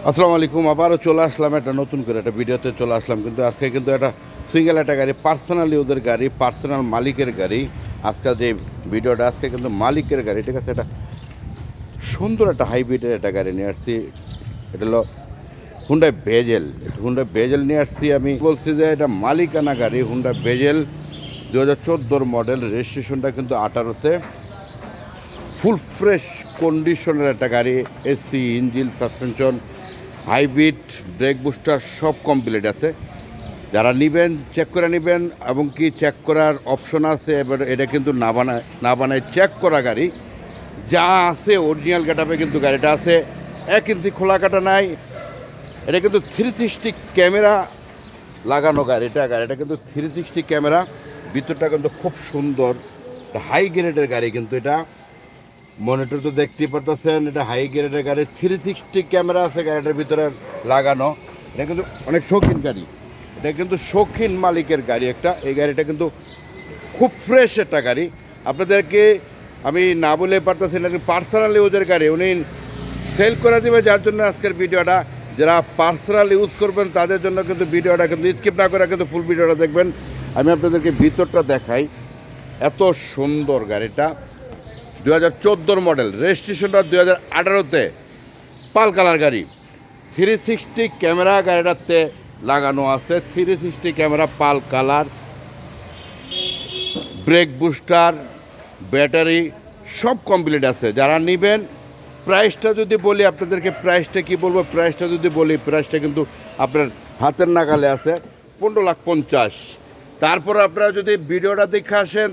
আসসালামু আলাইকুম। আবারও চলে আসলাম একটা নতুন করে একটা ভিডিওতে চলে আসলাম, কিন্তু আজকে কিন্তু একটা সিঙ্গেল একটা গাড়ি, পার্সোনাল ইউজের গাড়ি, পার্সোনাল মালিকের গাড়ি। আজকে যে ভিডিওটা আজকে কিন্তু মালিকের গাড়ি, ঠিক আছে। এটা সুন্দর একটা হাইব্রিডের একটা গাড়ি নিয়ে আসছি। এটা হলো হুন্ডাই ভেজেল। হুন্ডাই ভেজেল নিয়ে আসছি। আমি বলছি যে এটা মালিকানা গাড়ি, হুন্ডাই ভেজেল 2014 মডেল, রেজিস্ট্রেশনটা কিন্তু 18-তে। ফুল ফ্রেশ কন্ডিশনের একটা গাড়ি, AC, engine, suspension, hybrid, brake booster সব কমপ্লিট আছে। যারা নেবেন চেক করে নেবেন, এবং কি চেক করার অপশন আছে। এবার এটা কিন্তু না বানায় চেক করা গাড়ি, যা আছে অরিজিনাল গেটআপে কিন্তু গাড়িটা আছে। 1 ইঞ্চি খোলা কাটা নাই। এটা কিন্তু 360 ক্যামেরা লাগানো গাড়িটা কিন্তু 360 ক্যামেরা। ভিতরটা কিন্তু খুব সুন্দর, হাই গ্রেডের গাড়ি কিন্তু এটা। মনিটর তো দেখতেই পারতেছেন, এটা হাই গ্রেডের গাড়ি, 360 ক্যামেরা আছে গাড়িটার ভিতরে লাগানো। এটা কিন্তু অনেক শৌখিন গাড়ি, এটা কিন্তু শৌখিন মালিকের গাড়ি একটা। এই গাড়িটা কিন্তু খুব ফ্রেশ একটা গাড়ি। আপনাদেরকে আমি না বলে পারতেছি না, পার্সোনাল ইউজের গাড়ি, উনি সেল করে দেবে, যার জন্য আজকের ভিডিওটা। যারা পার্সোনাল ইউজ করবেন তাদের জন্য কিন্তু ভিডিওটা কিন্তু স্কিপ না করে কিন্তু ফুল ভিডিওটা দেখবেন। আমি আপনাদেরকে ভিতরটা দেখাই। এত সুন্দর গাড়িটা, 2014 মডেল, রেজিস্ট্রেশনটা 2018-তে, পাল কালার গাড়ি। 360 ক্যামেরা গাড়িটাতে লাগানো আছে, 360 ক্যামেরা, পাল কালার, ব্রেক বুস্টার, ব্যাটারি সব কমপ্লিট আছে। যারা নেবেন, প্রাইসটা যদি বলি আপনাদেরকে, প্রাইসটা কি বলবো, প্রাইসটা যদি বলি, প্রাইসটা কিন্তু আপনার হাতের নাগালে আছে, 15,50,000। তারপর আপনারা যদি ভিডিওটা দেখে আসেন,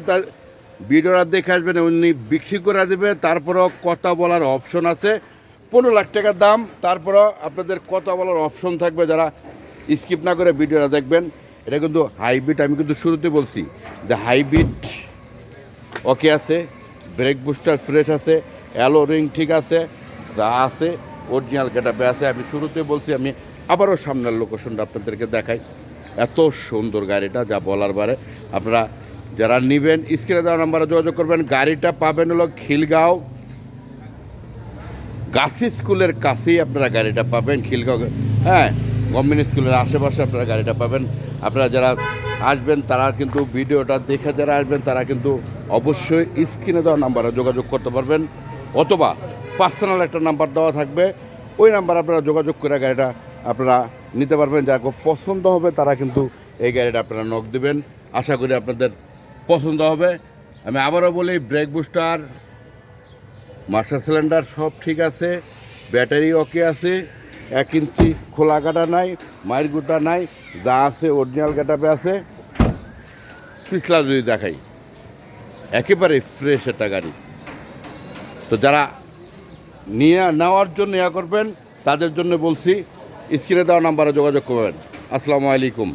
ভিডিওটা দেখে আসবেন, উনি বিক্রি করে দেবে। তারপরেও কথা বলার অপশন আছে, 15 লাখ টাকার দাম। তারপরেও আপনাদের কথা বলার অপশন থাকবে, যারা স্কিপ না করে ভিডিওটা দেখবেন। এটা কিন্তু হাইব্রিড, আমি কিন্তু শুরুতে বলছি যে হাইব্রিড ওকে আছে, ব্রেক বুস্টার ফ্রেশ আছে, অ্যালো রিং ঠিক আছে, যা আছে অরিজিনাল গেটআপে আছে। আমি শুরুতে বলছি, আমি আবারও সামনের লোকেশনটা আপনাদেরকে দেখাই। এত সুন্দর গাড়িটা, যা বলার বারে। আপনারা যারা নেবেন স্ক্রিনে দেওয়া নাম্বারে যোগাযোগ করবেন। গাড়িটা পাবেন হলো খিলগাঁও গাছি স্কুলের কাছেই আপনারা গাড়িটা পাবেন, খিলগাঁও, হ্যাঁ, গভর্নমেন্ট স্কুলের আশেপাশে আপনারা গাড়িটা পাবেন। আপনারা যারা আসবেন তারা কিন্তু ভিডিওটা দেখে যারা আসবেন তারা কিন্তু অবশ্যই স্ক্রিনে দেওয়া নাম্বারে যোগাযোগ করতে পারবেন, অথবা পার্সোনাল একটা নাম্বার দেওয়া থাকবে, ওই নাম্বার আপনারা যোগাযোগ করে গাড়িটা আপনারা নিতে পারবেন। যারা খুব পছন্দ হবে তারা কিন্তু এই গাড়িটা আপনারা নক দেবেন। আশা করি আপনাদের পছন্দ হবে। আমি আবারও বলি, ব্রেক বুস্টার, মাস্টার সিলিন্ডার সব ঠিক আছে, ব্যাটারি ওকে আছে, 1 ইঞ্চি খোলা কাটা নাই, মায়ের গুটা নাই, যা আছে অরিজিনাল গেটআপে আছে। পিছলা যদি দেখাই, একেবারে ফ্রেশ একটা গাড়ি। তো যারা নেওয়ার জন্য করবেন তাদের জন্য বলছি, স্ক্রিনে দেওয়া নাম্বারে যোগাযোগ করবেন। আসসালামু আলাইকুম।